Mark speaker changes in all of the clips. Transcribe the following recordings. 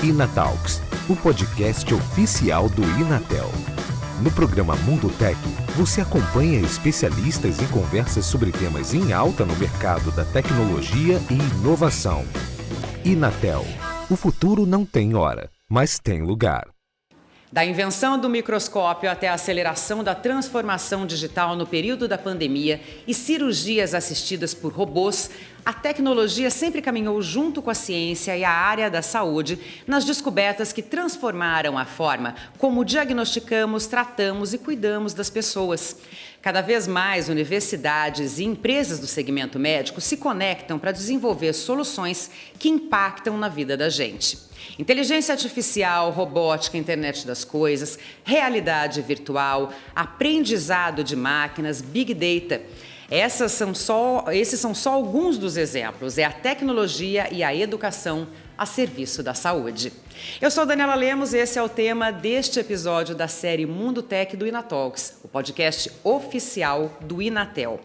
Speaker 1: Inatalks, o podcast oficial do Inatel. No programa Mundo Tech, você acompanha especialistas em conversas sobre temas em alta no mercado da tecnologia e inovação. Inatel, o futuro não tem hora, mas tem lugar.
Speaker 2: Da invenção do microscópio até a aceleração da transformação digital no período da pandemia e cirurgias assistidas por robôs, a tecnologia sempre caminhou junto com a ciência e a área da saúde nas descobertas que transformaram a forma como diagnosticamos, tratamos e cuidamos das pessoas. Cada vez mais universidades e empresas do segmento médico se conectam para desenvolver soluções que impactam na vida da gente. Inteligência artificial, robótica, internet das coisas, realidade virtual, aprendizado de máquinas, big data. Esses são só alguns dos exemplos. É a tecnologia e a educação a serviço da saúde. Eu sou Daniela Lemos e esse é o tema deste episódio da série Mundo Tech do Inatalks, o podcast oficial do Inatel.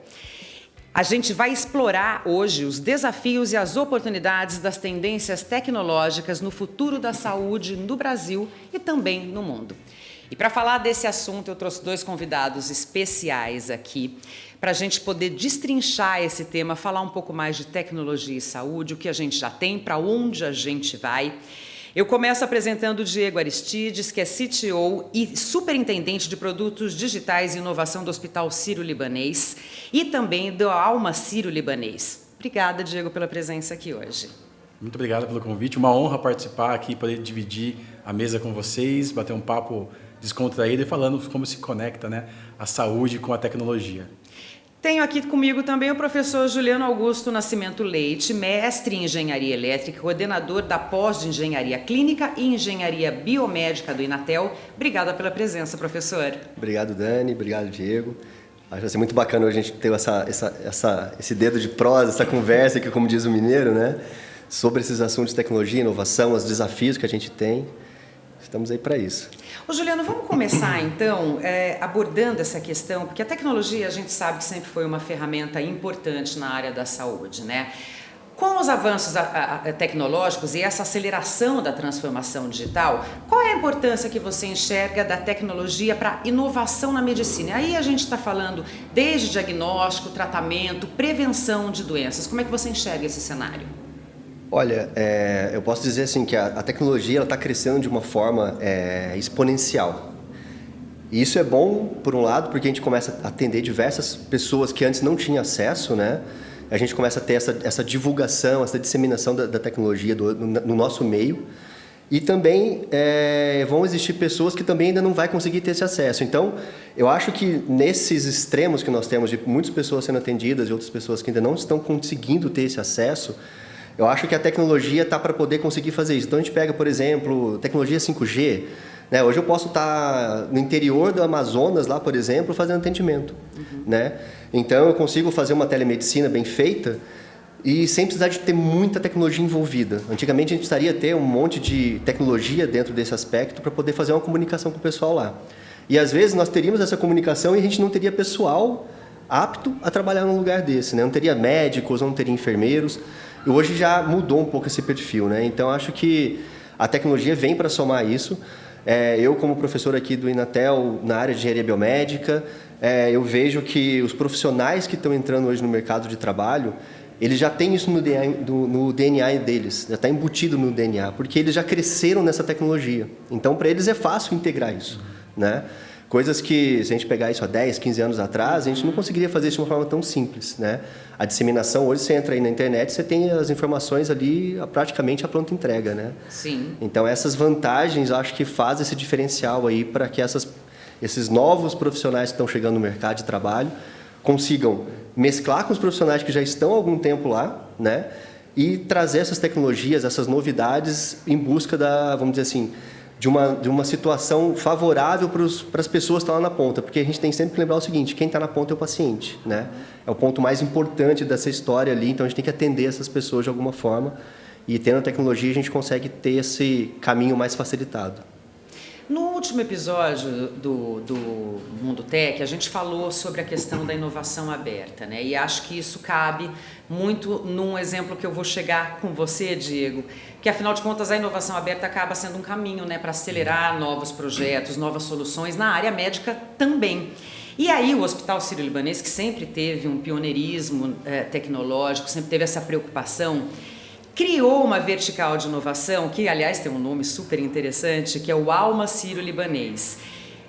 Speaker 2: A gente vai explorar hoje os desafios e as oportunidades das tendências tecnológicas no futuro da saúde no Brasil e também no mundo. E para falar desse assunto, eu trouxe dois convidados especiais aqui para a gente poder destrinchar esse tema, falar um pouco mais de tecnologia e saúde, o que a gente já tem, para onde a gente vai. Eu começo apresentando o Diego Aristides, que é CTO e superintendente de produtos digitais e inovação do Hospital Sírio-Libanês e também do Alma Sírio-Libanês. Obrigada, Diego, pela presença aqui hoje.
Speaker 3: Muito obrigado pelo convite. Uma honra participar aqui, poder dividir a mesa com vocês, bater um papo descontraído e falando como se conecta, né, a saúde com a tecnologia.
Speaker 2: Tenho aqui comigo também o professor Juliano Augusto Nascimento Leite, mestre em Engenharia Elétrica, coordenador da pós de Engenharia Clínica e Engenharia Biomédica do Inatel. Obrigada pela presença, professor.
Speaker 4: Obrigado, Dani. Obrigado, Diego. Acho que vai ser muito bacana hoje a gente ter esse dedo de prosa, essa conversa aqui, como diz o mineiro, né? Sobre esses assuntos de tecnologia, inovação, os desafios que a gente tem. Estamos aí para isso.
Speaker 2: Ô Juliano, vamos começar então abordando essa questão, porque a tecnologia a gente sabe que sempre foi uma ferramenta importante na área da saúde, né? Com os avanços tecnológicos e essa aceleração da transformação digital, qual é a importância que você enxerga da tecnologia para inovação na medicina? Aí a gente está falando desde diagnóstico, tratamento, prevenção de doenças. Como é que você enxerga esse cenário?
Speaker 4: Olha, eu posso dizer assim que a tecnologia está crescendo de uma forma exponencial. E isso é bom, por um lado, porque a gente começa a atender diversas pessoas que antes não tinham acesso, né? A gente começa a ter essa divulgação, essa disseminação da tecnologia no nosso meio. E também vão existir pessoas que também ainda não vão conseguir ter esse acesso. Então, eu acho que nesses extremos que nós temos de muitas pessoas sendo atendidas e outras pessoas que ainda não estão conseguindo ter esse acesso, eu acho que a tecnologia está para poder conseguir fazer isso. Então, a gente pega, por exemplo, tecnologia 5G. Né? Hoje eu posso estar no interior do Amazonas, lá, por exemplo, fazendo atendimento. Né? Então, eu consigo fazer uma telemedicina bem feita e sem precisar de ter muita tecnologia envolvida. Antigamente, a gente precisaria ter um monte de tecnologia dentro desse aspecto para poder fazer uma comunicação com o pessoal lá. E, às vezes, nós teríamos essa comunicação e a gente não teria pessoal apto a trabalhar num lugar desse. Né? Não teria médicos, não teria enfermeiros. E hoje já mudou um pouco esse perfil, né? Então, acho que a tecnologia vem para somar isso. Eu, como professor aqui do Inatel, na área de engenharia biomédica, eu vejo que os profissionais que estão entrando hoje no mercado de trabalho, eles já têm isso no DNA deles, já está embutido no DNA, porque eles já cresceram nessa tecnologia. Então, para eles é fácil integrar isso, né? Coisas que, se a gente pegar isso há 10, 15 anos atrás, a gente não conseguiria fazer isso de uma forma tão simples, né? A disseminação, hoje você entra aí na internet, você tem as informações ali praticamente a pronta entrega, né?
Speaker 2: Sim.
Speaker 4: Então, essas vantagens, acho que fazem esse diferencial aí para que esses novos profissionais que estão chegando no mercado de trabalho consigam mesclar com os profissionais que já estão há algum tempo lá, né? E trazer essas tecnologias, essas novidades em busca vamos dizer assim, de uma situação favorável para as pessoas que estão lá na ponta, porque a gente tem sempre que lembrar o seguinte: quem está na ponta é o paciente, né? É o ponto mais importante dessa história ali, então a gente tem que atender essas pessoas de alguma forma, e tendo a tecnologia a gente consegue ter esse caminho mais facilitado.
Speaker 2: No último episódio do Mundo Tech, a gente falou sobre a questão da inovação aberta, né? E acho que isso cabe muito num exemplo que eu vou chegar com você, Diego, que afinal de contas a inovação aberta acaba sendo um caminho, né, para acelerar novos projetos, novas soluções na área médica também. E aí o Hospital Sírio-Libanês, que sempre teve um pioneirismo tecnológico, sempre teve essa preocupação, criou uma vertical de inovação, que aliás tem um nome super interessante, que é o Alma Sírio-Libanês.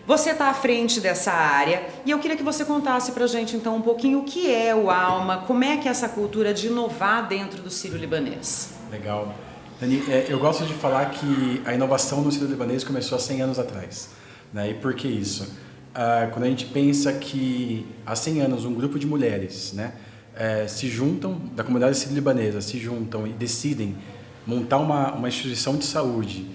Speaker 2: Você está à frente dessa área e eu queria que você contasse para a gente então um pouquinho o que é o Alma, como é que é essa cultura de inovar dentro do Sírio-Libanês.
Speaker 3: Legal. Dani, eu gosto de falar que a inovação no Sírio-Libanês começou há 100 anos atrás. Né? E por que isso? Quando a gente pensa que há 100 anos um grupo de mulheres, né, se juntam, da comunidade sírio-libanesa, se juntam e decidem montar uma instituição de saúde,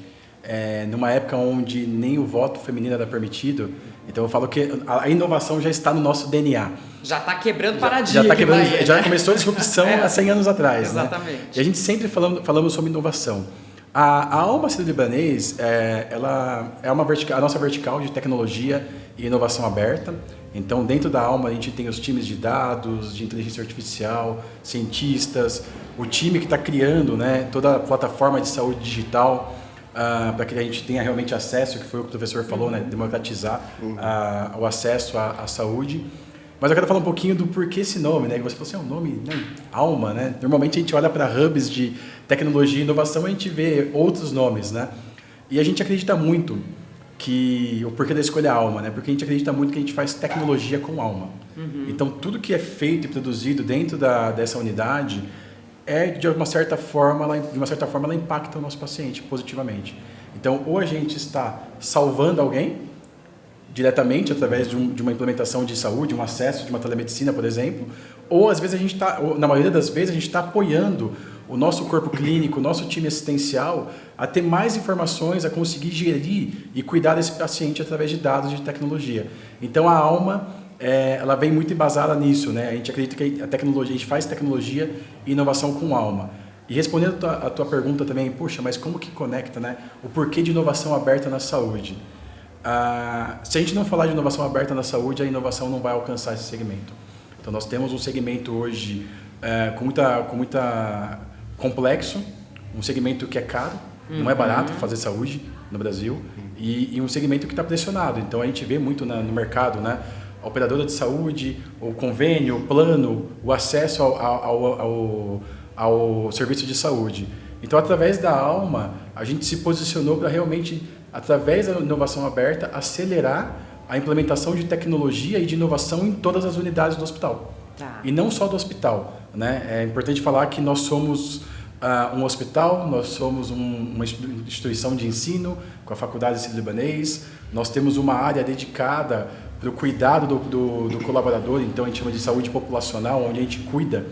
Speaker 3: numa época onde nem o voto feminino era permitido. Então eu falo que a inovação já está no nosso DNA.
Speaker 2: Já está quebrando paradigma.
Speaker 3: Já começou a disrupção há 100 anos atrás.
Speaker 2: Exatamente.
Speaker 3: Né? E a gente sempre falamos sobre inovação. A Alma Sírio-Libanês, ela é a nossa vertical de tecnologia e inovação aberta. Então, dentro da Alma, a gente tem os times de dados, de inteligência artificial, cientistas, o time que está criando, né, toda a plataforma de saúde digital, para que a gente tenha realmente acesso, que foi o que o professor falou, né, democratizar o acesso à saúde. Mas eu quero falar um pouquinho do porquê esse nome, né? Que você falou assim, é um nome, né? Alma, né? Normalmente a gente olha para hubs de tecnologia e inovação e a gente vê outros nomes, né? E a gente acredita muito o porquê da escolha Alma, né? Porque a gente acredita muito que a gente faz tecnologia com alma. Então, tudo que é feito e produzido dentro dessa unidade de uma certa forma, ela impacta o nosso paciente positivamente. Então, ou a gente está salvando alguém diretamente através de uma implementação de saúde, um acesso de uma telemedicina, por exemplo, ou às vezes na maioria das vezes a gente está apoiando o nosso corpo clínico, o nosso time assistencial a ter mais informações, a conseguir gerir e cuidar desse paciente através de dados de tecnologia. Então a Alma, ela vem muito embasada nisso, né? A gente acredita que a gente faz tecnologia e inovação com Alma. E respondendo a tua pergunta também, poxa, mas como que conecta, né? O porquê de inovação aberta na saúde? Se a gente não falar de inovação aberta na saúde, a inovação não vai alcançar esse segmento. Então nós temos um segmento hoje com muita complexo, um segmento que é caro, não é barato fazer saúde no Brasil, e um segmento que está pressionado. Então a gente vê muito no mercado, né, a operadora de saúde, o convênio, o plano, o acesso ao serviço de saúde. Então através da Alma a gente se posicionou para realmente, através da inovação aberta, acelerar a implementação de tecnologia e de inovação em todas as unidades do hospital.
Speaker 2: Tá.
Speaker 3: E não só do hospital, né? É importante falar que nós somos um hospital, nós somos uma instituição de ensino com a Faculdade Sírio-Libanês, nós temos uma área dedicada para o cuidado do colaborador, então a gente chama de saúde populacional, onde a gente cuida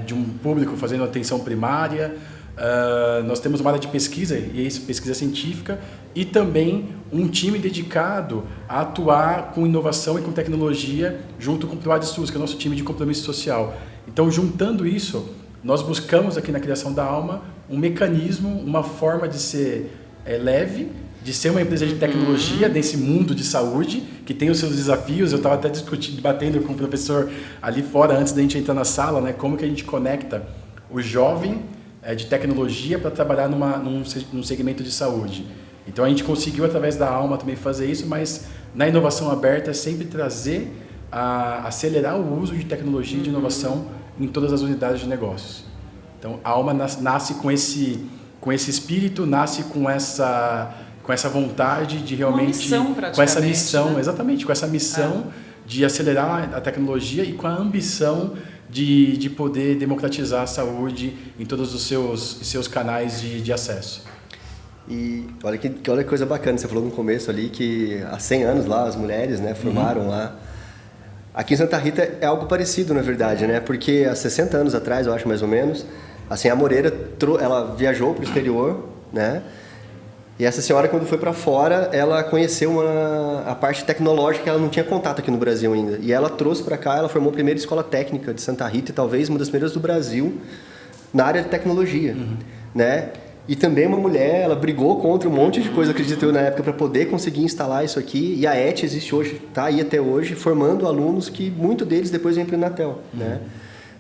Speaker 3: de um público fazendo atenção primária. Nós temos uma área de pesquisa, e isso, pesquisa científica, e também um time dedicado a atuar com inovação e com tecnologia junto com o ProAdSUS, que é o nosso time de compromisso social. Então, juntando isso, nós buscamos aqui na criação da Alma um mecanismo, uma forma de ser leve, de ser uma empresa de tecnologia desse mundo de saúde, que tem os seus desafios. Eu estava até debatendo com o professor ali fora, antes da gente entrar na sala, né, como que a gente conecta o jovem de tecnologia para trabalhar num segmento de saúde. Então a gente conseguiu através da Alma também fazer isso, mas na inovação aberta sempre trazer, acelerar o uso de tecnologia e de inovação em todas as unidades de negócios. Então a Alma nasce com esse espírito, nasce com essa vontade de realmente, com essa missão, né? Exatamente, com essa missão de acelerar a tecnologia e com a ambição de poder democratizar a saúde em todos os seus canais de acesso.
Speaker 4: E olha que coisa bacana, você falou no começo ali que há 100 anos lá as mulheres, né, formaram lá. Aqui em Santa Rita é algo parecido, na verdade, né? Porque há 60 anos atrás, eu acho mais ou menos, assim, a Moreira, ela viajou para o exterior, né? E essa senhora, quando foi para fora, ela conheceu a parte tecnológica que ela não tinha contato aqui no Brasil ainda. E ela trouxe para cá, ela formou a primeira escola técnica de Santa Rita, e talvez uma das primeiras do Brasil, na área de tecnologia, né? E também uma mulher, ela brigou contra um monte de coisa, acredito eu, na época, para poder conseguir instalar isso aqui. E a ET existe hoje, está aí até hoje, formando alunos que, muito deles, depois vêm para o Inatel, né?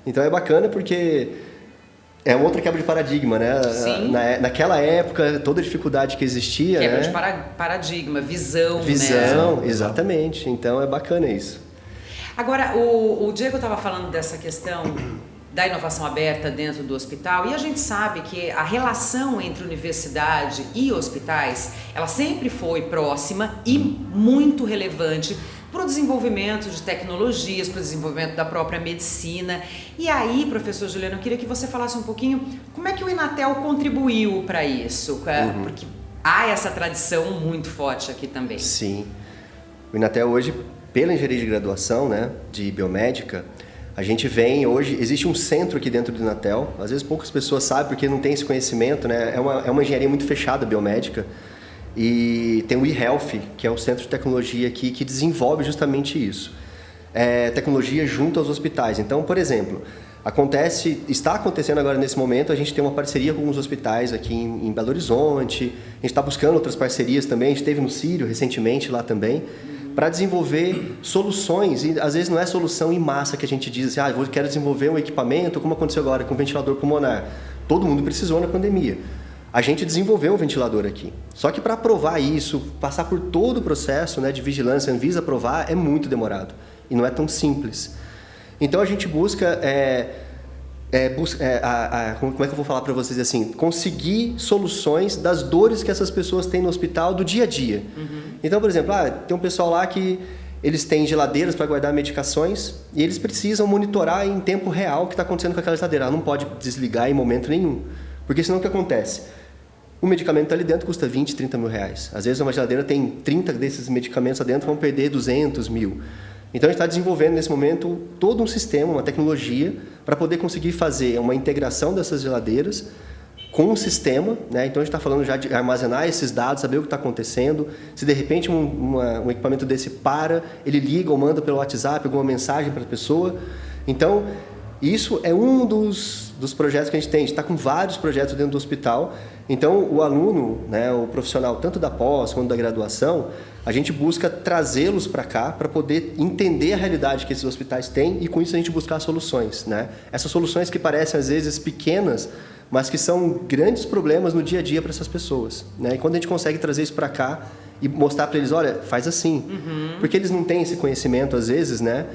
Speaker 4: Então é bacana porque é uma outra quebra de paradigma, né?
Speaker 2: Sim.
Speaker 4: Naquela época, toda a dificuldade que existia,
Speaker 2: Quebra
Speaker 4: né?
Speaker 2: de paradigma, visão,
Speaker 4: Visão,
Speaker 2: né?
Speaker 4: exatamente. Então é bacana isso.
Speaker 2: Agora, o Diego estava falando dessa questão da inovação aberta dentro do hospital, e a gente sabe que a relação entre universidade e hospitais, ela sempre foi próxima e muito relevante para o desenvolvimento de tecnologias, para o desenvolvimento da própria medicina. E aí, professor Juliano, eu queria que você falasse um pouquinho como é que o Inatel contribuiu para isso, porque há essa tradição muito forte aqui também.
Speaker 4: Sim. O Inatel hoje, pela engenharia de graduação, né, de biomédica, a gente vem hoje, existe um centro aqui dentro do Inatel, às vezes poucas pessoas sabem porque não tem esse conhecimento, né? É uma engenharia muito fechada, biomédica, e tem o eHealth, que é o centro de tecnologia aqui, que desenvolve justamente isso. Tecnologia junto aos hospitais. Então, por exemplo, está acontecendo agora nesse momento, a gente tem uma parceria com alguns hospitais aqui em Belo Horizonte, a gente está buscando outras parcerias também, a gente esteve no Sírio recentemente lá também, para desenvolver soluções, e às vezes não é solução em massa que a gente diz assim, eu quero desenvolver um equipamento, como aconteceu agora com o ventilador pulmonar. Todo mundo precisou na pandemia. A gente desenvolveu um ventilador aqui. Só que para aprovar isso, passar por todo o processo, né, de vigilância, Anvisa aprovar, é muito demorado. E não é tão simples. Então a gente busca... como é que eu vou falar para vocês assim? Conseguir soluções das dores que essas pessoas têm no hospital do dia a dia. Então, por exemplo, tem um pessoal lá que eles têm geladeiras para guardar medicações e eles precisam monitorar em tempo real o que está acontecendo com aquela geladeira. Ela não pode desligar em momento nenhum. Porque senão o que acontece? O medicamento está ali dentro, custa 20, 30 mil reais. Às vezes uma geladeira tem 30 desses medicamentos lá dentro, vão perder 200 mil. Então a gente está desenvolvendo nesse momento todo um sistema, uma tecnologia, para poder conseguir fazer uma integração dessas geladeiras com um sistema, né? Então a gente está falando já de armazenar esses dados, saber o que está acontecendo. Se de repente um equipamento desse para, ele liga ou manda pelo WhatsApp alguma mensagem para a pessoa. Então isso é um dos projetos que a gente tem. A gente está com vários projetos dentro do hospital. Então o aluno, né, o profissional, tanto da pós quanto da graduação, a gente busca trazê-los para cá para poder entender a realidade que esses hospitais têm e com isso a gente buscar soluções, né? Essas soluções que parecem às vezes pequenas, mas que são grandes problemas no dia a dia para essas pessoas, né? E quando a gente consegue trazer isso para cá e mostrar para eles, olha, faz assim, porque eles não têm esse conhecimento às vezes, né?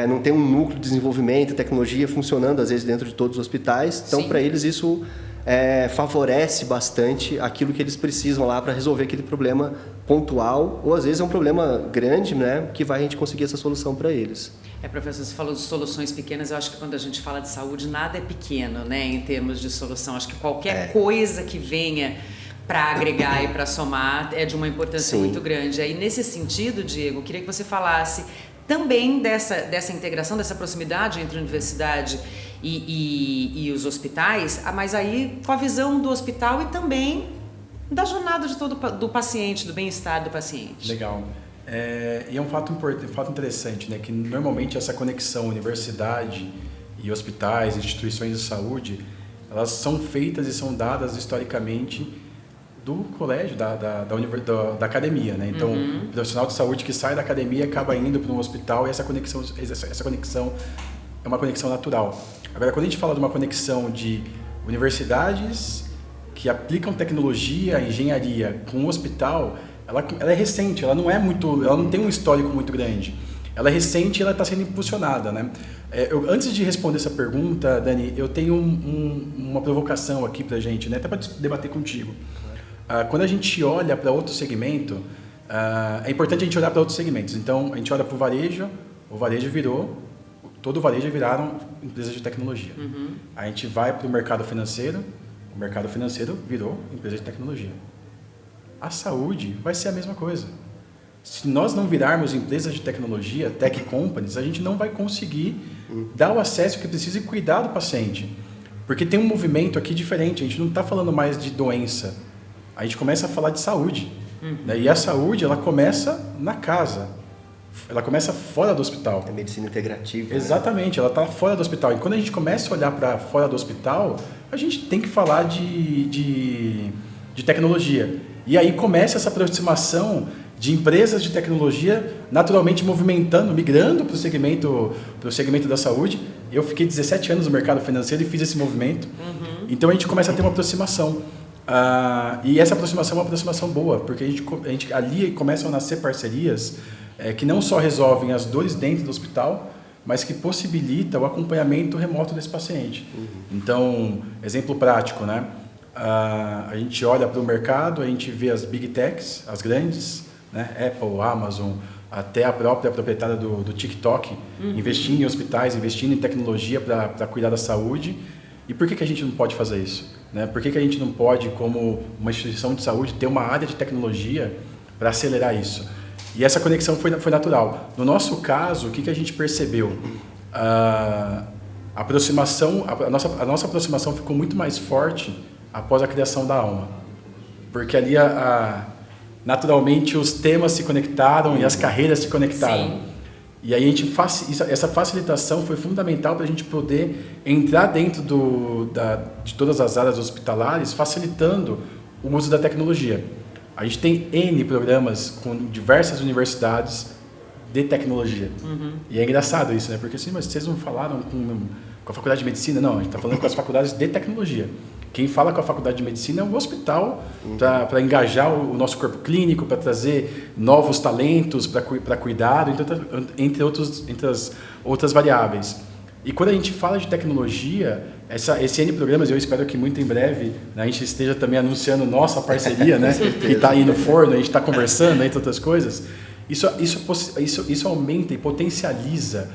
Speaker 4: Não tem um núcleo de desenvolvimento, tecnologia funcionando às vezes dentro de todos os hospitais, então para eles isso favorece bastante aquilo que eles precisam lá para resolver aquele problema pontual, ou às vezes é um problema grande, né, que vai a gente conseguir essa solução para eles.
Speaker 2: Professor, você falou de soluções pequenas, eu acho que quando a gente fala de saúde, nada é pequeno, né, em termos de solução. Acho que qualquer coisa que venha para agregar e para somar é de uma importância muito grande. Aí, nesse sentido, Diego, eu queria que você falasse também dessa integração, dessa proximidade entre a universidade e os hospitais, mas aí com a visão do hospital e também da jornada de do paciente, do bem-estar do paciente.
Speaker 3: Legal. E é um fato interessante, né, que normalmente essa conexão universidade e hospitais, instituições de saúde, elas são feitas e são dadas historicamente do colégio, da academia, né? Então, o profissional de saúde que sai da academia acaba indo para um hospital e essa conexão é uma conexão natural. Agora, quando a gente fala de uma conexão de universidades que aplicam tecnologia, engenharia com o hospital, ela é recente, ela não tem um histórico muito grande. Ela é recente e ela está sendo impulsionada, né? Antes de responder essa pergunta, Dani, eu tenho uma provocação aqui para a gente, né? Até para debater contigo. Quando a gente olha para outro segmento, é importante a gente olhar para outros segmentos. Então, a gente olha para o varejo todo o varejo viraram empresas de tecnologia. A gente vai para o mercado financeiro virou empresa de tecnologia. A saúde vai ser a mesma coisa. Se nós não virarmos empresas de tecnologia, tech companies, a gente não vai conseguir dar o acesso que precisa e cuidar do paciente. Porque tem um movimento aqui diferente, a gente não está falando mais de doença, a gente começa a falar de saúde. Né? E a saúde, ela começa na casa, ela começa fora do hospital.
Speaker 4: É medicina integrativa.
Speaker 3: Exatamente, ela está fora do hospital. E quando a gente começa a olhar para fora do hospital, a a gente tem que falar de tecnologia. E aí começa essa aproximação de empresas de tecnologia naturalmente migrando para o segmento da saúde. Eu fiquei 17 anos no mercado financeiro e fiz esse movimento. Então a gente começa a ter uma aproximação. E essa aproximação é uma aproximação boa, porque a gente ali começam a nascer parcerias que não só resolvem as dores dentro do hospital, mas que possibilita o acompanhamento remoto desse paciente. Então, exemplo prático, né? A gente olha para o mercado, a gente vê as big techs, as grandes, né? Apple, Amazon, até a própria proprietária do TikTok, investindo em hospitais, investindo em tecnologia para cuidar da saúde. E por que a gente não pode fazer isso? Né? Por que a gente não pode, como uma instituição de saúde, ter uma área de tecnologia para acelerar isso? E essa conexão foi natural. No nosso caso, o que a gente percebeu? A nossa aproximação ficou muito mais forte após a criação da Alma. Porque ali, naturalmente, os temas se conectaram e as carreiras se conectaram.
Speaker 2: Sim.
Speaker 3: E aí essa facilitação foi fundamental para a gente poder entrar dentro de todas as áreas hospitalares, facilitando o uso da tecnologia. A gente tem N programas com diversas universidades de tecnologia. E é engraçado isso, né? Porque assim, mas vocês não falaram com a faculdade de medicina? Não, a gente está falando com as faculdades de tecnologia. Quem fala com a faculdade de medicina é o hospital, para engajar o nosso corpo clínico, para trazer novos talentos para cuidado, entre as outras variáveis. E quando a gente fala de tecnologia, esse N programas, eu espero que muito em breve, né, a gente esteja também anunciando nossa parceria, né, que está aí no forno, a gente está conversando, entre outras coisas. Isso aumenta e potencializa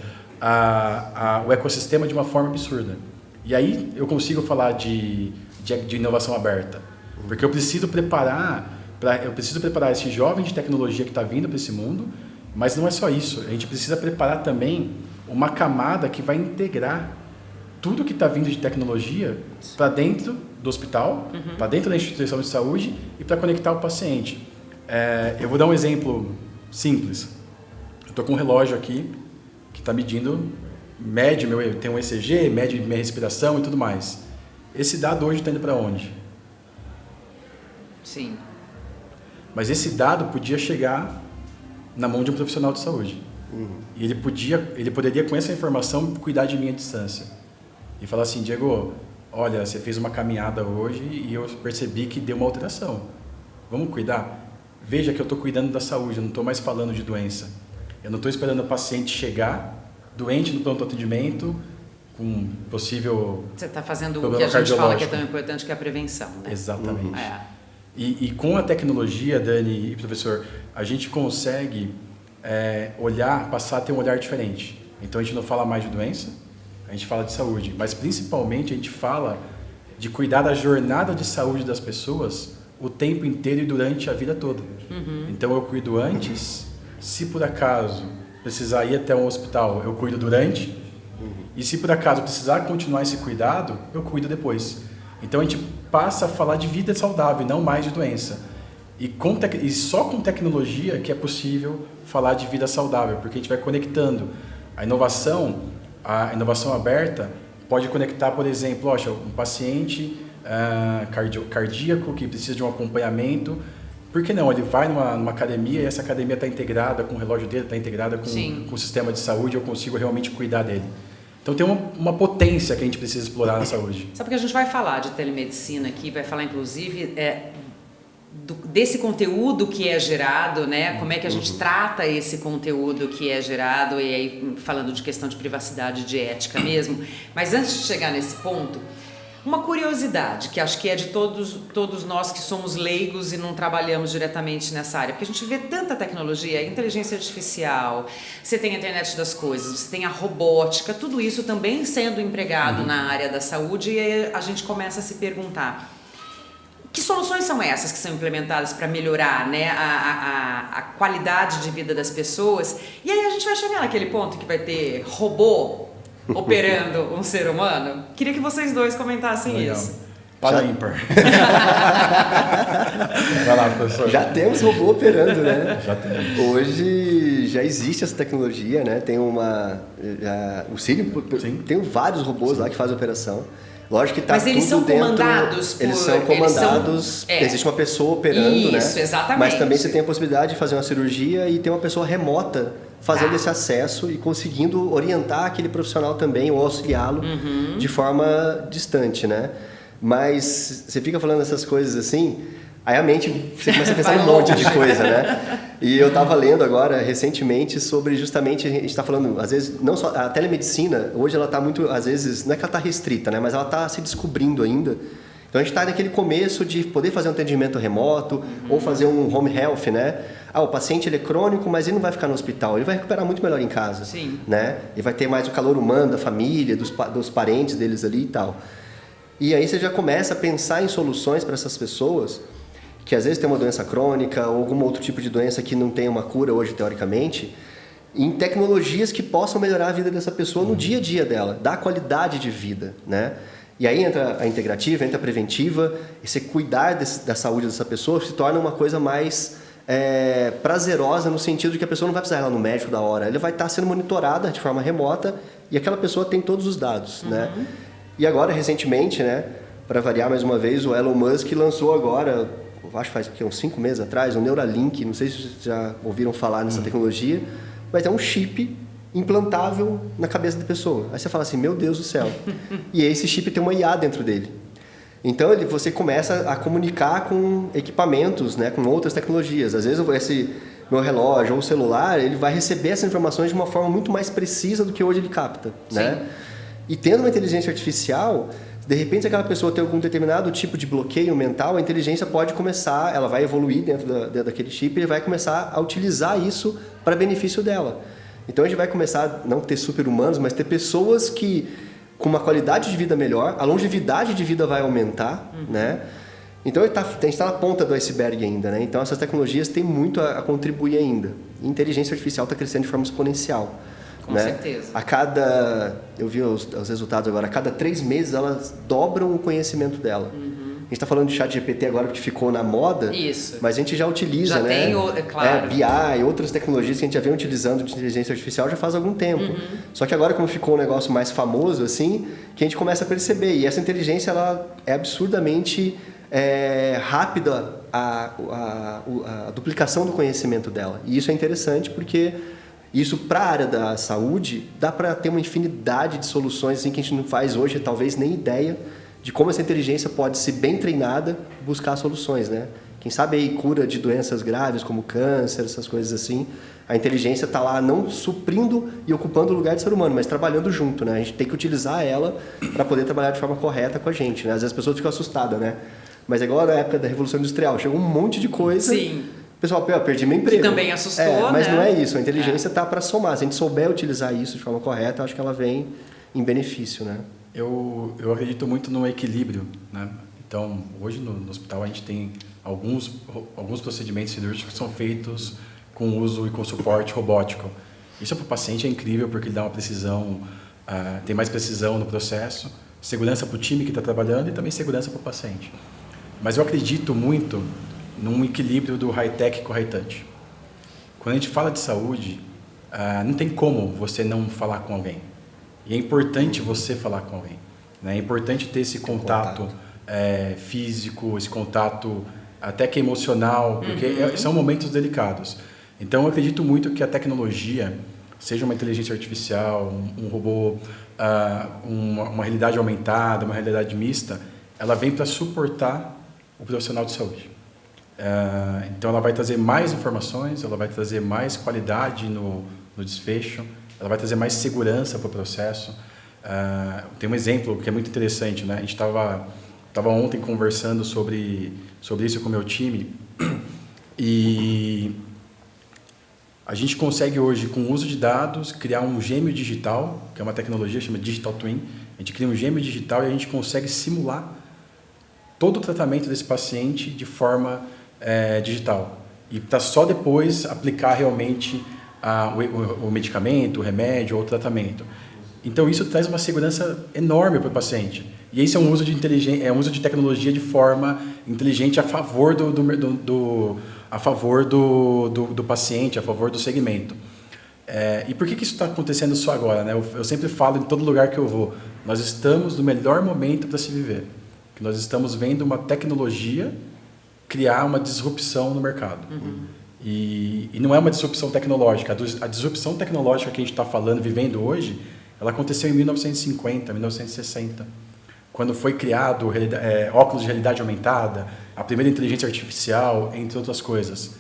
Speaker 3: o ecossistema de uma forma absurda. E aí eu consigo falar de inovação aberta, porque eu preciso preparar esse jovem de tecnologia que está vindo para esse mundo, mas não é só isso, a gente precisa preparar também uma camada que vai integrar tudo que está vindo de tecnologia para dentro do hospital, para dentro da instituição de saúde e para conectar o paciente. Eu vou dar um exemplo simples. Eu estou com um relógio aqui que está tem um ECG, mede minha respiração e tudo mais. Esse dado hoje está indo para onde?
Speaker 2: Sim.
Speaker 3: Mas esse dado podia chegar na mão de um profissional de saúde. E ele poderia, com essa informação, cuidar de mim à distância. E falar assim, Diego, olha, você fez uma caminhada hoje e eu percebi que deu uma alteração. Vamos cuidar? Veja que eu estou cuidando da saúde, eu não estou mais falando de doença. Eu não estou esperando o paciente chegar doente no pronto atendimento, com possível
Speaker 2: Você está fazendo o que a gente fala que é tão importante, que é a prevenção, né?
Speaker 3: Exatamente. E com a tecnologia, Dani e professor, a gente consegue passar a ter um olhar diferente. Então a gente não fala mais de doença, a gente fala de saúde, mas principalmente a gente fala de cuidar da jornada de saúde das pessoas o tempo inteiro e durante a vida toda. Então eu cuido antes, se por acaso precisar ir até um hospital, eu cuido durante, e se por acaso precisar continuar esse cuidado, eu cuido depois. Então a gente passa a falar de vida saudável, não mais de doença. E só com tecnologia que é possível falar de vida saudável, porque a gente vai conectando. A inovação aberta pode conectar, por exemplo, um paciente cardíaco que precisa de um acompanhamento. Por que não? Ele vai numa academia e essa academia está integrada com o relógio dele, está integrada com o sistema de saúde, eu consigo realmente cuidar dele. Então tem uma potência que a gente precisa explorar na saúde.
Speaker 2: Sabe que a gente vai falar de telemedicina aqui, vai falar inclusive desse conteúdo que é gerado, né? Como é que a gente trata esse conteúdo que é gerado, e aí falando de questão de privacidade, de ética mesmo. Mas antes de chegar nesse ponto, uma curiosidade que acho que é de todos nós que somos leigos e não trabalhamos diretamente nessa área, porque a gente vê tanta tecnologia, inteligência artificial, você tem a internet das coisas, você tem a robótica, tudo isso também sendo empregado na área da saúde, e aí a gente começa a se perguntar: que soluções são essas que são implementadas para melhorar, né, a qualidade de vida das pessoas? E aí a gente vai chegar naquele ponto que vai ter robô operando um ser humano? Queria que vocês dois comentassem
Speaker 3: Legal.
Speaker 2: isso.
Speaker 3: Para ímpar. Vai lá, professor.
Speaker 4: Já temos robô operando, né?
Speaker 3: Já temos.
Speaker 4: Hoje já existe essa tecnologia, né? Tem o Siri, tem vários robôs lá que fazem operação. Lógico que está tudo dentro...
Speaker 2: Mas eles são comandados por...
Speaker 4: Eles são comandados, existe uma pessoa operando, né?
Speaker 2: Isso, exatamente.
Speaker 4: Mas também você tem a possibilidade de fazer uma cirurgia e ter uma pessoa remota fazendo esse acesso e conseguindo orientar aquele profissional também ou auxiliá-lo de forma distante, né? Mas você fica falando essas coisas assim, aí a mente, você começa a pensar um monte de coisa, né? E eu estava lendo agora, recentemente, sobre justamente, a gente está falando, às vezes, não só a telemedicina, hoje ela está muito, às vezes, não é que ela está restrita, né? Mas ela está se descobrindo ainda. Então a gente está naquele começo de poder fazer um atendimento remoto ou fazer um home health, né? O paciente ele é crônico, mas ele não vai ficar no hospital, ele vai recuperar muito melhor em casa.
Speaker 2: Sim.
Speaker 4: Né? E vai ter mais o calor humano da família, dos parentes deles ali e tal. E aí você já começa a pensar em soluções para essas pessoas que às vezes tem uma doença crônica ou algum outro tipo de doença que não tem uma cura hoje, teoricamente, em tecnologias que possam melhorar a vida dessa pessoa no dia a dia dela, dar qualidade de vida, né? E aí entra a integrativa, entra a preventiva, e você cuidar da saúde dessa pessoa se torna uma coisa mais prazerosa no sentido de que a pessoa não vai precisar ir lá no médico da hora, ela vai estar sendo monitorada de forma remota e aquela pessoa tem todos os dados, né? E agora, recentemente, né, para variar mais uma vez, o Elon Musk lançou agora, acho que faz uns 5 meses atrás, o Neuralink, não sei se vocês já ouviram falar nessa tecnologia, mas é um chip implantável na cabeça da pessoa. Aí você fala assim, meu Deus do céu. E esse chip tem uma IA dentro dele. Então você começa a comunicar com equipamentos, né, com outras tecnologias. Às vezes esse meu relógio ou o celular, ele vai receber essas informações de uma forma muito mais precisa do que hoje ele capta, né? E tendo uma inteligência artificial, de repente, se aquela pessoa tem algum determinado tipo de bloqueio mental, a inteligência pode começar, ela vai evoluir dentro daquele chip e vai começar a utilizar isso para benefício dela. Então a gente vai começar a não ter super-humanos, mas ter pessoas que, com uma qualidade de vida melhor, a longevidade de vida vai aumentar, né? Então a gente está na ponta do iceberg ainda, né? Então essas tecnologias têm muito a contribuir ainda. E a inteligência artificial está crescendo de forma exponencial.
Speaker 2: Com
Speaker 4: né?
Speaker 2: certeza.
Speaker 4: Eu vi os resultados agora, a cada 3 meses elas dobram o conhecimento dela. A gente está falando de ChatGPT agora porque ficou na moda,
Speaker 2: Isso.
Speaker 4: mas a gente já utiliza,
Speaker 2: Já
Speaker 4: né?
Speaker 2: tem, claro.
Speaker 4: BI, outras tecnologias que a gente já vem utilizando de inteligência artificial já faz algum tempo. Só que agora, como ficou um negócio mais famoso, assim, que a gente começa a perceber. E essa inteligência, ela é absurdamente rápida a duplicação do conhecimento dela. E isso é interessante porque isso, para a área da saúde, dá para ter uma infinidade de soluções assim, que a gente não faz hoje, talvez nem ideia de como essa inteligência pode, se bem treinada, buscar soluções, né? Quem sabe aí cura de doenças graves como câncer, essas coisas assim, a inteligência está lá não suprindo e ocupando o lugar do ser humano, mas trabalhando junto, né? A gente tem que utilizar ela para poder trabalhar de forma correta com a gente, né? Às vezes as pessoas ficam assustadas, né? Mas é igual na época da Revolução Industrial, chegou um monte de coisa.
Speaker 2: Sim.
Speaker 4: O pessoal, perdi meu emprego.
Speaker 2: Que também assustou,
Speaker 4: mas
Speaker 2: né?
Speaker 4: não é isso, a inteligência está para somar. Se a gente souber utilizar isso de forma correta, eu acho que ela vem em benefício, né?
Speaker 3: Eu acredito muito no equilíbrio, né? Então, hoje no hospital a gente tem alguns procedimentos cirúrgicos que são feitos com uso e com suporte robótico. Isso para o paciente é incrível porque ele dá uma precisão, tem mais precisão no processo, segurança para o time que está trabalhando e também segurança para o paciente. Mas eu acredito muito num equilíbrio do high-tech com o high-touch. Quando a gente fala de saúde, não tem como você não falar com alguém. E é importante você falar com alguém, né? É importante ter esse contato físico, esse contato até que emocional, porque são momentos delicados. Então, eu acredito muito que a tecnologia, seja uma inteligência artificial, um robô, uma realidade aumentada, uma realidade mista, ela vem para suportar o profissional de saúde. Então, ela vai trazer mais informações, ela vai trazer mais qualidade no desfecho, ela vai trazer mais segurança para o processo. Tem um exemplo que é muito interessante, né? A gente estava ontem conversando sobre isso com o meu time e a gente consegue hoje, com o uso de dados, criar um gêmeo digital, que é uma tecnologia que chama Digital Twin. A gente cria um gêmeo digital e a gente consegue simular todo o tratamento desse paciente de forma digital. E para só depois aplicar realmente o medicamento, o remédio ou o tratamento. Então isso traz uma segurança enorme para o paciente. E esse é um uso de tecnologia de forma inteligente a favor do paciente, a favor do segmento. E por que isso está acontecendo só agora, né? Eu sempre falo em todo lugar que eu vou, nós estamos no melhor momento para se viver. Que nós estamos vendo uma tecnologia criar uma disrupção no mercado. E não é uma disrupção tecnológica. A disrupção tecnológica que a gente está falando, vivendo hoje, ela aconteceu em 1950, 1960. Quando foi criado óculos de realidade aumentada, a primeira inteligência artificial, entre outras coisas.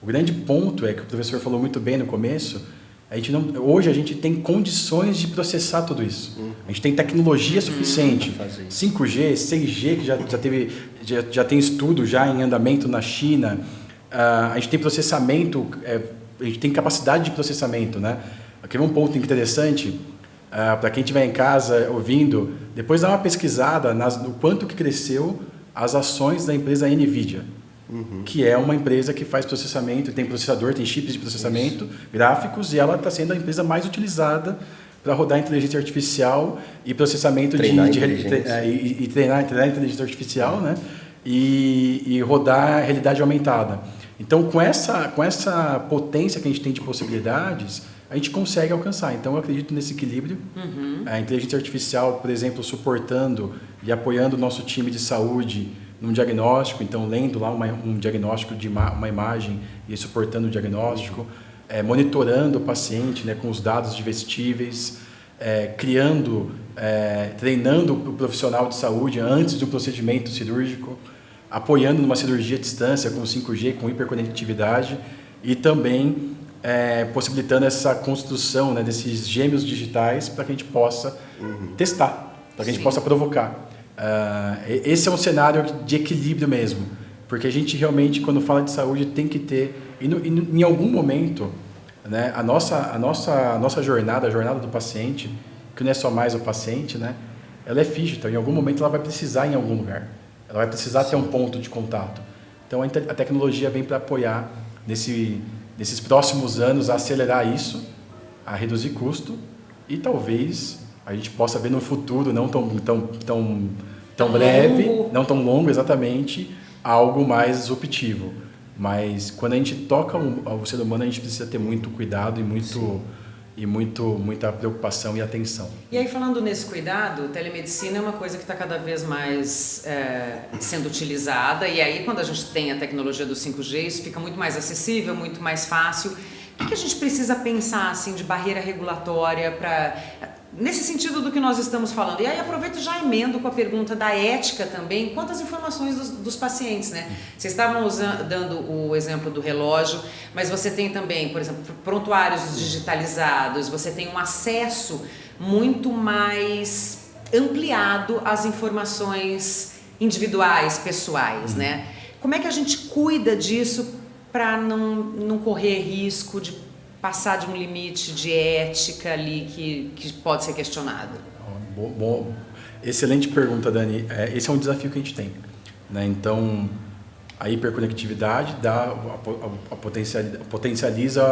Speaker 3: O grande ponto é que o professor falou muito bem no começo, hoje a gente tem condições de processar tudo isso. A gente tem tecnologia suficiente. 5G, 6G, que já tem estudo já em andamento na China. A gente tem processamento, a gente tem capacidade de processamento, né? Aqui é um ponto interessante, para quem estiver em casa ouvindo, depois dá uma pesquisada no quanto que cresceu as ações da empresa NVIDIA, que é uma empresa que faz processamento, tem processador, tem chips de processamento, gráficos, e ela está sendo a empresa mais utilizada para rodar inteligência artificial e processamento treinar a inteligência artificial, né? E rodar realidade aumentada. Então, com essa potência que a gente tem de possibilidades, a gente consegue alcançar. Então, eu acredito nesse equilíbrio. A inteligência artificial, por exemplo, suportando e apoiando o nosso time de saúde num diagnóstico, então, lendo lá um diagnóstico de uma imagem e suportando o diagnóstico, monitorando o paciente, né, com os dados de vestíveis, treinando o profissional de saúde antes de um procedimento cirúrgico, apoiando numa cirurgia à distância com 5G, com hiperconectividade e também possibilitando essa construção, né, desses gêmeos digitais para que a gente possa testar, para que a gente possa provocar. Esse é um cenário de equilíbrio mesmo, porque a gente realmente, quando fala de saúde, tem que ter, em algum momento, né, a nossa jornada, a jornada do paciente, que não é só mais o paciente, né, ela é fígita, em algum momento ela vai precisar em algum lugar. Ela vai precisar ter um ponto de contato. Então, a tecnologia vem para apoiar nesses próximos anos a acelerar isso, a reduzir custo e talvez a gente possa ver no futuro, não tão breve, não tão longo exatamente, algo mais disruptivo. Mas quando a gente toca o ser humano, a gente precisa ter muito cuidado e muita preocupação e atenção.
Speaker 2: E aí, falando nesse cuidado, telemedicina é uma coisa que está cada vez mais sendo utilizada, e aí quando a gente tem a tecnologia do 5G, isso fica muito mais acessível, muito mais fácil. O que a gente precisa pensar assim, de barreira regulatória nesse sentido do que nós estamos falando? E aí aproveito e já emendo com a pergunta da ética também, quanto às informações dos pacientes, né? Vocês estavam dando o exemplo do relógio, mas você tem também, por exemplo, prontuários digitalizados, você tem um acesso muito mais ampliado às informações individuais, pessoais, né? Como é que a gente cuida disso para não correr risco de passar de um limite de ética ali que pode ser questionado?
Speaker 3: Bom, excelente pergunta, Dani. Esse é um desafio que a gente tem, né? Então, a hiperconectividade potencializa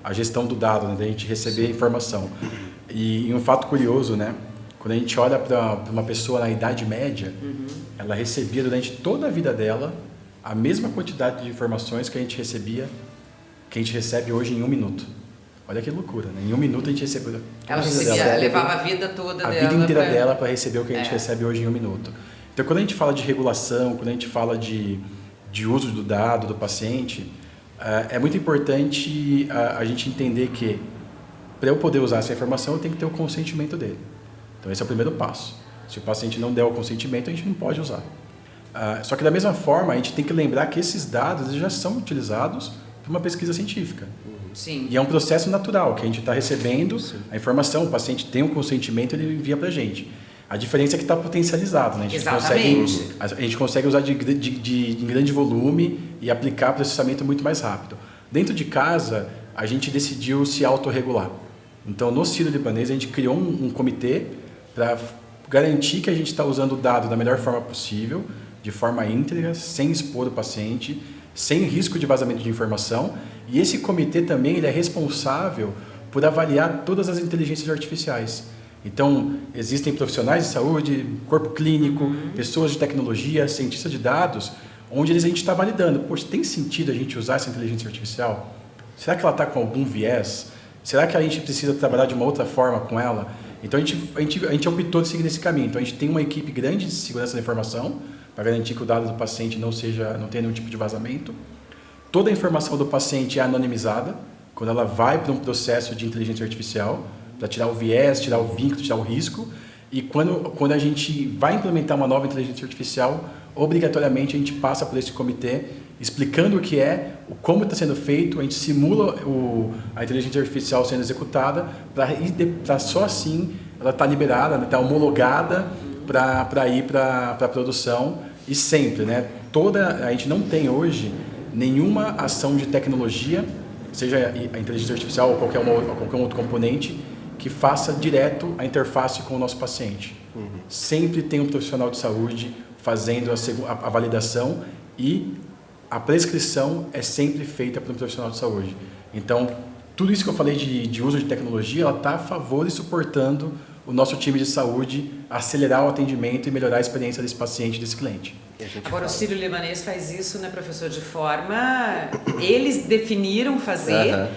Speaker 3: a gestão do dado, né? Da gente receber informação. E um fato curioso, né? Quando a gente olha para uma pessoa na Idade Média, ela recebia durante toda a vida dela a mesma quantidade de informações que a gente recebe hoje em 1 minuto. Olha que loucura, né? Em 1 minuto a gente recebe...
Speaker 2: Ela levava a vida toda dela.
Speaker 3: A vida inteira dela para receber o que a gente recebe hoje em 1 minuto. Então, quando a gente fala de regulação, quando a gente fala de uso do dado do paciente, é muito importante a gente entender que, para eu poder usar essa informação, eu tenho que ter o consentimento dele. Então, esse é o primeiro passo. Se o paciente não der o consentimento, a gente não pode usar. Só que, da mesma forma, a gente tem que lembrar que esses dados já são utilizados para uma pesquisa científica.
Speaker 2: Sim.
Speaker 3: E é um processo natural, que a gente está recebendo a informação, o paciente tem um consentimento, ele envia para a gente. A diferença é que está potencializado, né? A gente consegue usar em grande volume e aplicar processamento muito mais rápido. Dentro de casa, a gente decidiu se autorregular. Então, no Sírio-Libanês, a gente criou um comitê para garantir que a gente está usando o dado da melhor forma possível, de forma íntegra, sem expor o paciente, sem risco de vazamento de informação. E esse comitê também ele é responsável por avaliar todas as inteligências artificiais. Então, existem profissionais de saúde, corpo clínico, pessoas de tecnologia, cientistas de dados, onde a gente está validando. Poxa, tem sentido a gente usar essa inteligência artificial? Será que ela está com algum viés? Será que a gente precisa trabalhar de uma outra forma com ela? Então a gente optou de seguir nesse caminho. Então a gente tem uma equipe grande de segurança da informação para garantir que o dado do paciente não tenha nenhum tipo de vazamento. Toda a informação do paciente é anonimizada quando ela vai para um processo de inteligência artificial para tirar o viés, tirar o vínculo, tirar o risco. E quando a gente vai implementar uma nova inteligência artificial, obrigatoriamente a gente passa por esse comitê explicando o que é, como está sendo feito, a gente simula a inteligência artificial sendo executada para só assim ela estar liberada, estar homologada para ir para a produção. E sempre, né? A gente não tem hoje nenhuma ação de tecnologia, seja a inteligência artificial ou qualquer outro componente, que faça direto a interface com o nosso paciente. Sempre tem um profissional de saúde fazendo a validação e a prescrição é sempre feita por um profissional de saúde. Então, tudo isso que eu falei de uso de tecnologia, ela está a favor e suportando o nosso time de saúde acelerar o atendimento e melhorar a experiência desse paciente, desse cliente.
Speaker 2: Agora, o Sírio-Libanês faz isso, né, professor, de forma... Eles definiram fazer...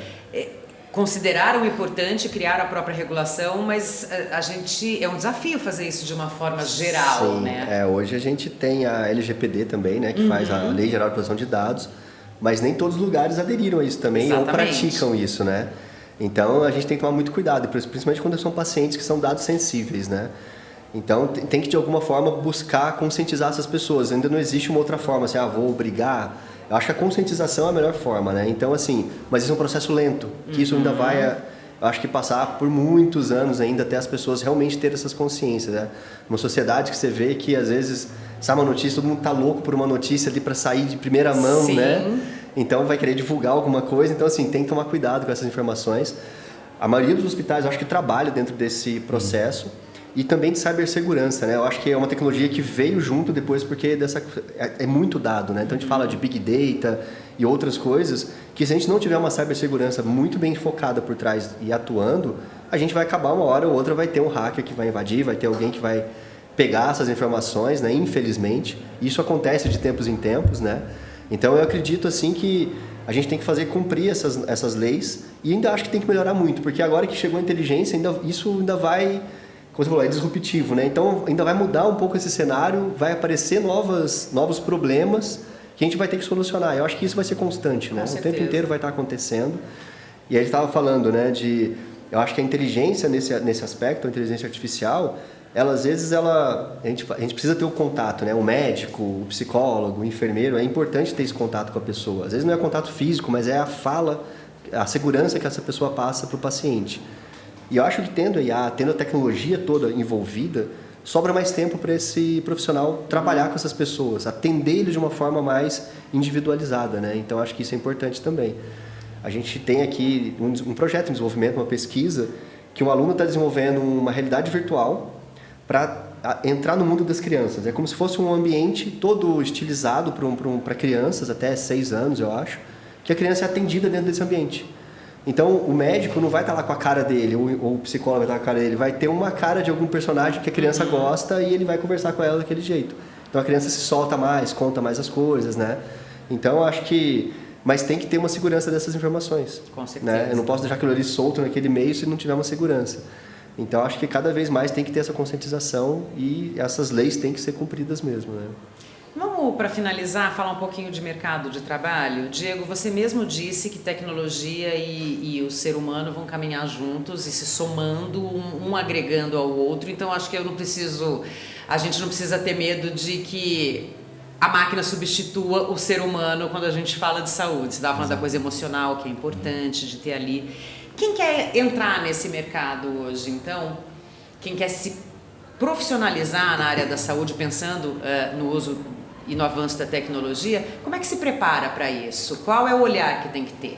Speaker 2: Consideraram importante criar a própria regulação, mas é um desafio fazer isso de uma forma geral,
Speaker 4: sim,
Speaker 2: né?
Speaker 4: Hoje a gente tem a LGPD também, né, que faz a Lei Geral de Proteção de Dados, mas nem todos os lugares aderiram a isso também. Exatamente. Ou praticam isso, né? Então a gente tem que tomar muito cuidado, principalmente quando são pacientes que são dados sensíveis, né? Então tem que de alguma forma buscar conscientizar essas pessoas. Ainda não existe uma outra forma, assim, vou obrigar. Eu acho que a conscientização é a melhor forma, né? Então, assim, mas isso é um processo lento, que isso ainda vai, eu acho que passar por muitos anos ainda até as pessoas realmente terem essas consciências, né? Uma sociedade que você vê que, às vezes, sabe uma notícia, todo mundo tá louco por uma notícia ali para sair de primeira mão, sim, né? Então, vai querer divulgar alguma coisa. Então, assim, tem que tomar cuidado com essas informações. A maioria dos hospitais, eu acho que trabalha dentro desse processo. E também de cibersegurança, né? Eu acho que é uma tecnologia que veio junto depois porque é muito dado, né? Então a gente fala de Big Data e outras coisas que se a gente não tiver uma cibersegurança muito bem focada por trás e atuando, a gente vai acabar uma hora ou outra, vai ter um hacker que vai invadir, vai ter alguém que vai pegar essas informações, né? Infelizmente. Isso acontece de tempos em tempos, né? Então eu acredito assim que a gente tem que fazer cumprir essas leis e ainda acho que tem que melhorar muito, porque agora que chegou a inteligência, isso ainda vai... Como você falou, é disruptivo, né? Então ainda vai mudar um pouco esse cenário, vai aparecer novos problemas que a gente vai ter que solucionar. Eu acho que isso vai ser constante, né? O tempo inteiro vai estar acontecendo. E a gente estava falando, né, eu acho que a inteligência nesse aspecto, a inteligência artificial, ela às vezes a gente precisa ter o contato, né? O médico, o psicólogo, o enfermeiro, é importante ter esse contato com a pessoa. Às vezes não é contato físico, mas é a fala, a segurança que essa pessoa passa para o paciente. E eu acho que tendo a tecnologia toda envolvida, sobra mais tempo para esse profissional trabalhar com essas pessoas, atender eles de uma forma mais individualizada, né? Então acho que isso é importante também. A gente tem aqui um projeto de desenvolvimento, uma pesquisa, que um aluno está desenvolvendo uma realidade virtual para entrar no mundo das crianças. É como se fosse um ambiente todo estilizado para crianças, até 6 anos, eu acho, que a criança é atendida dentro desse ambiente. Então, o médico não vai estar lá com a cara dele, ou o psicólogo vai estar com a cara dele, vai ter uma cara de algum personagem que a criança gosta e ele vai conversar com ela daquele jeito. Então, a criança se solta mais, conta mais as coisas, né? Então, eu acho que... Mas tem que ter uma segurança dessas informações.
Speaker 2: Com certeza.
Speaker 4: Né? Eu não posso deixar aquilo ali solto naquele meio se não tiver uma segurança. Então, acho que cada vez mais tem que ter essa conscientização e essas leis têm que ser cumpridas mesmo, né?
Speaker 2: Vamos, para finalizar, falar um pouquinho de mercado de trabalho. Diego, você mesmo disse que tecnologia e o ser humano vão caminhar juntos e se somando, um agregando ao outro. Então, acho que a gente não precisa ter medo de que a máquina substitua o ser humano quando a gente fala de saúde. Você estava falando da coisa emocional, que é importante de ter ali. Quem quer entrar nesse mercado hoje, então? Quem quer se profissionalizar na área da saúde, pensando no uso e no avanço da tecnologia, como é que se prepara para isso? Qual é o olhar que tem que ter?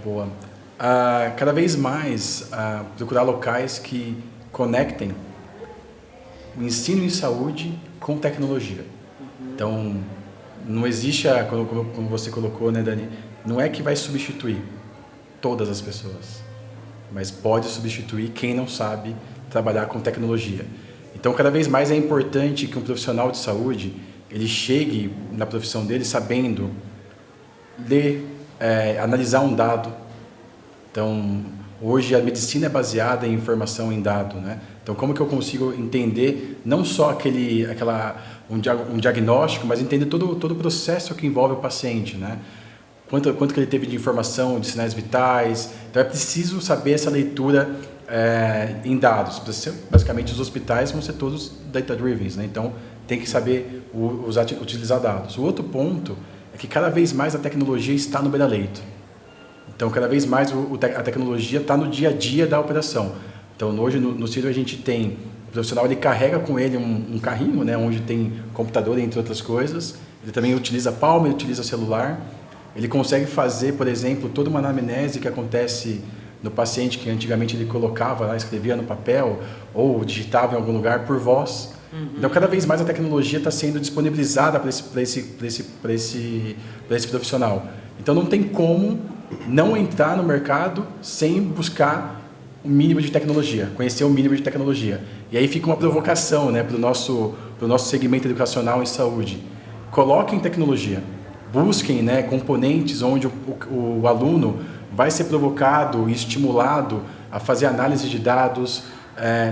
Speaker 3: Boa. Cada vez mais procurar locais que conectem o ensino em saúde com tecnologia. Então, não existe, como você colocou, né, Dani, não é que vai substituir todas as pessoas, mas pode substituir quem não sabe trabalhar com tecnologia. Então, cada vez mais é importante que um profissional de saúde ele chegue na profissão dele sabendo ler, analisar um dado. Então, Hoje a medicina é baseada em informação em dado, né? Então como que eu consigo entender não só um diagnóstico, mas entender todo o processo que envolve o paciente, né? Quanto que ele teve de informação, de sinais vitais. Então é preciso saber essa leitura em dados. Basicamente os hospitais vão ser todos data-driven, né? Então tem que saber utilizar dados. O outro ponto é que cada vez mais a tecnologia está no beira-leito. Então, cada vez mais a tecnologia está no dia a dia da operação. Então, hoje no Ciro a gente tem o profissional, ele carrega com ele um carrinho, né, onde tem computador, entre outras coisas. Ele também utiliza palma, ele utiliza celular. Ele consegue fazer, por exemplo, toda uma anamnese que acontece no paciente, que antigamente ele colocava lá, escrevia no papel ou digitava em algum lugar por voz. Então, cada vez mais a tecnologia está sendo disponibilizada para esse profissional. Então, não tem como não entrar no mercado sem buscar o mínimo de tecnologia, conhecer o mínimo de tecnologia. E aí fica uma provocação, né, para o nosso segmento educacional em saúde. Coloquem tecnologia, busquem, né, componentes onde o aluno vai ser provocado e estimulado a fazer análise de dados.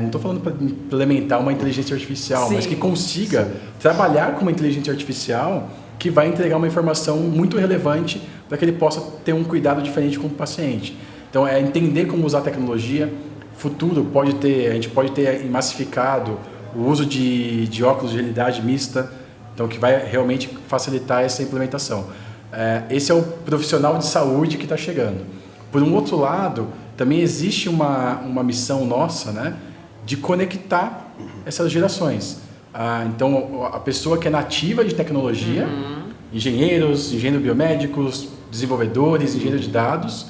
Speaker 3: Não estou falando para implementar uma inteligência artificial, mas que consiga trabalhar com uma inteligência artificial que vai entregar uma informação muito relevante para que ele possa ter um cuidado diferente com o paciente. Então, é entender como usar a tecnologia. Futuro a gente pode ter massificado o uso de óculos de realidade mista, então que vai realmente facilitar essa implementação. Esse é o profissional de saúde que está chegando. Por um outro lado, também existe uma missão nossa, né, de conectar essas gerações. Então, a pessoa que é nativa de tecnologia, engenheiros biomédicos, desenvolvedores, engenheiros de dados,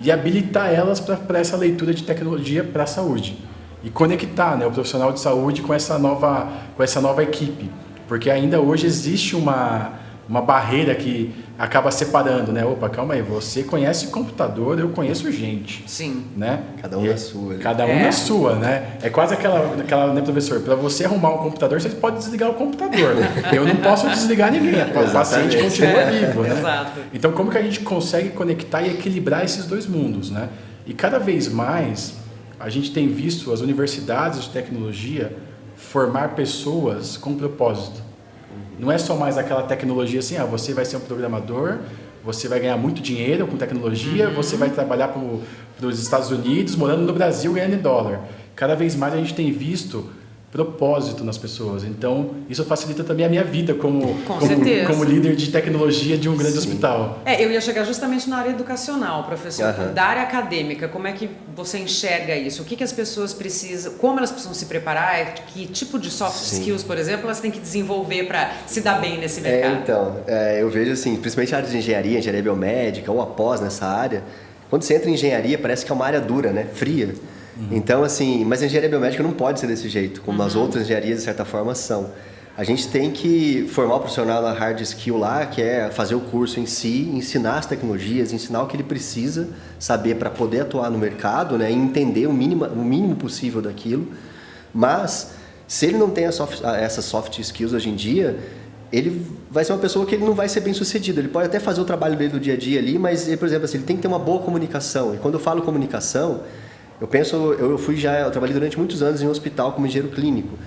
Speaker 3: e habilitar elas para essa leitura de tecnologia para a saúde. E conectar, né, o profissional de saúde com essa nova equipe. Porque ainda hoje existe uma barreira que acaba separando, né? Opa, calma aí, você conhece computador, eu conheço gente.
Speaker 2: Sim.
Speaker 3: Né?
Speaker 4: Cada um na sua.
Speaker 3: Cada um na sua, né? É quase aquela, né, professor? Para você arrumar um computador, você pode desligar o computador. Eu não posso desligar ninguém, o paciente continua vivo, né?
Speaker 2: Exato.
Speaker 3: Então, como que a gente consegue conectar e equilibrar esses dois mundos, né? E cada vez mais, a gente tem visto as universidades de tecnologia formar pessoas com propósito. Não é só mais aquela tecnologia assim, você vai ser um programador, você vai ganhar muito dinheiro com tecnologia, você vai trabalhar para os Estados Unidos, morando no Brasil, ganhando em dólar. Cada vez mais a gente tem visto propósito nas pessoas. Então, isso facilita também a minha vida como líder de tecnologia de um grande hospital.
Speaker 2: Eu ia chegar justamente na área educacional, professor. Da área acadêmica, como é que você enxerga isso? O que as pessoas precisam, como elas precisam se preparar? Que tipo de soft skills, por exemplo, elas têm que desenvolver para se dar bem nesse mercado?
Speaker 4: Eu vejo assim, principalmente a área de engenharia biomédica ou após nessa área, quando você entra em engenharia parece que é uma área dura, né? Fria. Então, assim, mas a engenharia biomédica não pode ser desse jeito, como as outras engenharias, de certa forma, são. A gente tem que formar o profissional na hard skill lá, que é fazer o curso em si, ensinar as tecnologias, ensinar o que ele precisa saber para poder atuar no mercado, né, e entender o mínimo possível daquilo. Mas, se ele não tem essas soft skills hoje em dia, ele vai ser uma pessoa que ele não vai ser bem sucedido. Ele pode até fazer o trabalho dele do dia a dia ali, mas, por exemplo, assim, ele tem que ter uma boa comunicação. E quando eu falo comunicação, eu trabalhei durante muitos anos em um hospital como engenheiro clínico.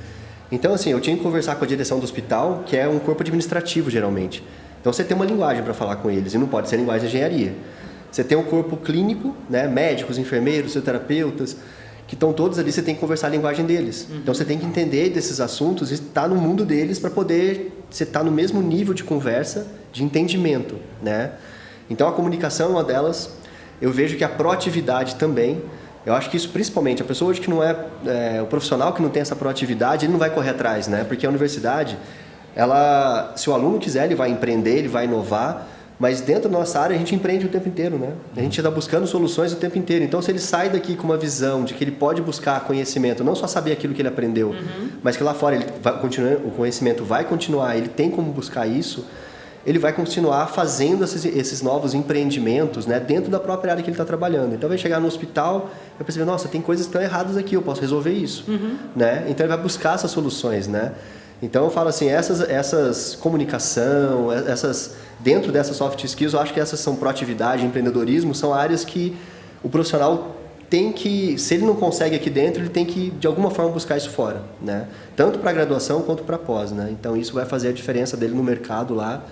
Speaker 4: Então, assim, eu tinha que conversar com a direção do hospital, que é um corpo administrativo, geralmente. Então, você tem uma linguagem para falar com eles, e não pode ser linguagem de engenharia. Você tem um corpo clínico, né, médicos, enfermeiros, fisioterapeutas, que estão todos ali, você tem que conversar a linguagem deles. Então, você tem que entender desses assuntos e estar no mundo deles para poder você estar no mesmo nível de conversa, de entendimento, né? Então, a comunicação é uma delas. Eu vejo que a proatividade também. Eu acho que isso, principalmente, a pessoa hoje que não o profissional que não tem essa proatividade, ele não vai correr atrás, né? Porque a universidade, se o aluno quiser, ele vai empreender, ele vai inovar, mas dentro da nossa área a gente empreende o tempo inteiro, né? A gente está buscando soluções o tempo inteiro. Então, se ele sai daqui com uma visão de que ele pode buscar conhecimento, não só saber aquilo que ele aprendeu, mas que lá fora o conhecimento vai continuar, ele tem como buscar isso, ele vai continuar fazendo esses novos empreendimentos, né, dentro da própria área que ele está trabalhando. Então, vai chegar no hospital e vai perceber, nossa, tem coisas que estão erradas aqui, eu posso resolver isso. Né? Então, ele vai buscar essas soluções. Né? Então, eu falo assim, essas comunicação, dentro dessas soft skills, eu acho que essas são proatividade, empreendedorismo, são áreas que o profissional tem que, se ele não consegue aqui dentro, ele tem que, de alguma forma, buscar isso fora, né? Tanto para graduação quanto para pós, né? Então, isso vai fazer a diferença dele no mercado lá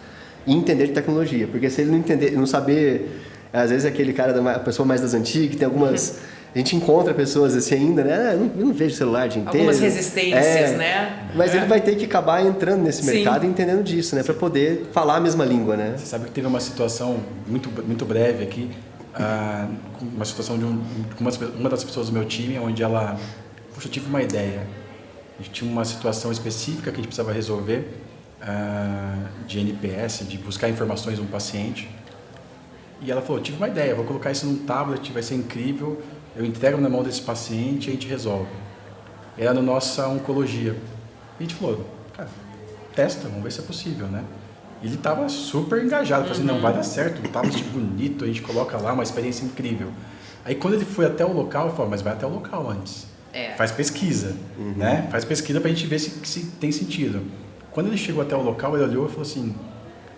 Speaker 4: e entender de tecnologia. Porque se ele não entender, não saber... Às vezes, aquele cara, a pessoa mais das antigas, que tem algumas... A gente encontra pessoas assim ainda, né? Eu não vejo celular o dia inteiro.
Speaker 2: Algumas resistências, né?
Speaker 4: Mas ele vai ter que acabar entrando nesse mercado e entendendo disso, né? Para poder falar a mesma língua, né?
Speaker 3: Você sabe que teve uma situação muito breve aqui, uma situação de uma das pessoas do meu time, onde ela... Poxa, eu tive uma ideia. A gente tinha uma situação específica que a gente precisava resolver, de NPS, de buscar informações de um paciente. E ela falou, tive uma ideia, vou colocar isso num tablet, vai ser incrível, eu entrego na mão desse paciente e a gente resolve. Era na nossa oncologia. E a gente falou, cara, testa, vamos ver se é possível, né? E ele estava super engajado, falou assim, não, vai dar certo, um tablet bonito, a gente coloca lá, uma experiência incrível. Aí quando ele foi até o local, eu falei, mas vai até o local antes. Faz pesquisa, né? Faz pesquisa pra gente ver se tem sentido. Quando ele chegou até o local, ele olhou e falou assim,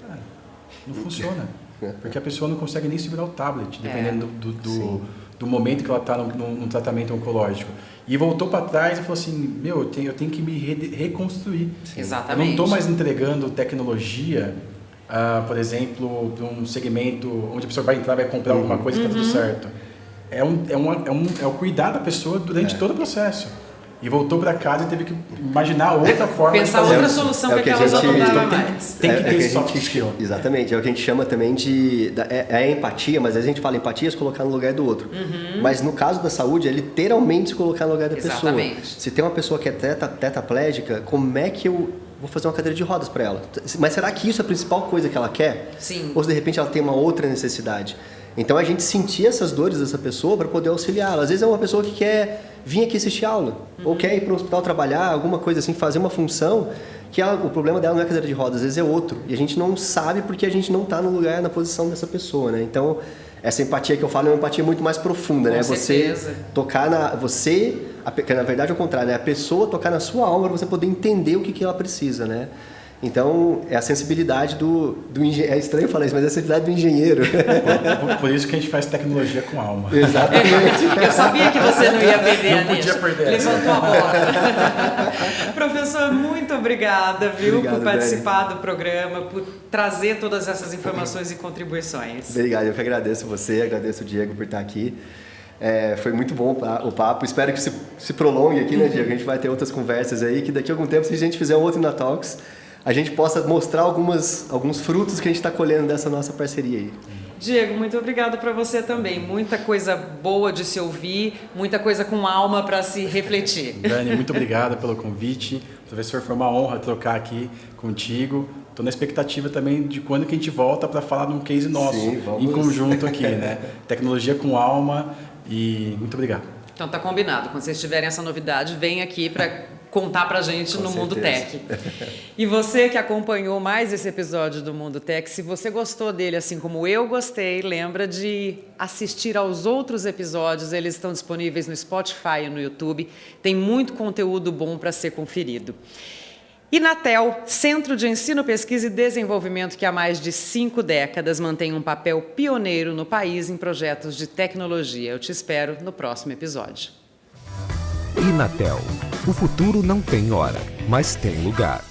Speaker 3: cara, não funciona. Porque a pessoa não consegue nem segurar o tablet, dependendo do momento que ela está no tratamento oncológico. E voltou para trás e falou assim, eu tenho que me reconstruir.
Speaker 2: Exatamente.
Speaker 3: Eu não estou mais entregando tecnologia, por exemplo, para um segmento onde a pessoa vai entrar, vai comprar alguma coisa e está tudo certo. É o cuidar da pessoa durante todo o processo. E voltou para casa e teve que imaginar outra forma
Speaker 2: pensar
Speaker 3: de fazer.
Speaker 2: outra solução que aquela já não dava mais.
Speaker 3: Tem que ter soft skill.
Speaker 4: Exatamente, é o que a gente chama também de... É a empatia, mas às vezes a gente fala empatia se colocar no lugar do outro. Mas no caso da saúde, é literalmente se colocar no lugar da pessoa. Se tem uma pessoa que é tetraplégica, como é que eu vou fazer uma cadeira de rodas para ela? Mas será que isso é a principal coisa que ela quer?
Speaker 2: Sim.
Speaker 4: Ou se de repente ela tem uma outra necessidade? Então a gente sentir essas dores dessa pessoa para poder auxiliá-la. Às vezes é uma pessoa que quer vir aqui assistir aula, ou quer ir para o hospital trabalhar, alguma coisa assim, fazer uma função que o problema dela não é cadeira de rodas, às vezes é outro. E a gente não sabe porque a gente não está no lugar, na posição dessa pessoa, né? Então, essa empatia que eu falo é uma empatia muito mais profunda, né? Você tocar que na verdade é o contrário, né? A pessoa tocar na sua alma para você poder entender o que ela precisa, né? Então, é a sensibilidade do engenheiro. É estranho falar isso, mas é a sensibilidade do engenheiro.
Speaker 3: Por isso que a gente faz tecnologia com alma.
Speaker 4: Exatamente.
Speaker 2: Eu sabia que você não ia perder,
Speaker 3: Não podia perder.
Speaker 2: Levantou a bola. Professor, muito obrigada, por participar do programa, por trazer todas essas informações e contribuições.
Speaker 4: Obrigado, eu que agradeço você, agradeço o Diego por estar aqui. Foi muito bom o papo. Espero que se prolongue aqui, né, Diego? A gente vai ter outras conversas aí, que daqui a algum tempo, se a gente fizer um outro Inatalks, a gente possa mostrar alguns frutos que a gente está colhendo dessa nossa parceria aí.
Speaker 2: Diego, muito obrigada para você também. Muita coisa boa de se ouvir, muita coisa com alma para se refletir.
Speaker 3: Dani, muito obrigado pelo convite. Professor, foi uma honra trocar aqui contigo. Estou na expectativa também de quando que a gente volta para falar de um case nosso.
Speaker 4: Sim, vamos.
Speaker 3: Em conjunto aqui, né? Tecnologia com alma e muito obrigado.
Speaker 2: Então tá combinado. Quando vocês tiverem essa novidade, vem aqui para contar pra gente no Mundo Tech. E você que acompanhou mais esse episódio do Mundo Tech, se você gostou dele assim como eu gostei, lembra de assistir aos outros episódios, eles estão disponíveis no Spotify e no YouTube, tem muito conteúdo bom para ser conferido. Inatel, Centro de Ensino, Pesquisa e Desenvolvimento que há mais de 5 décadas mantém um papel pioneiro no país em projetos de tecnologia. Eu te espero no próximo episódio.
Speaker 1: Inatel. O futuro não tem hora, mas tem lugar.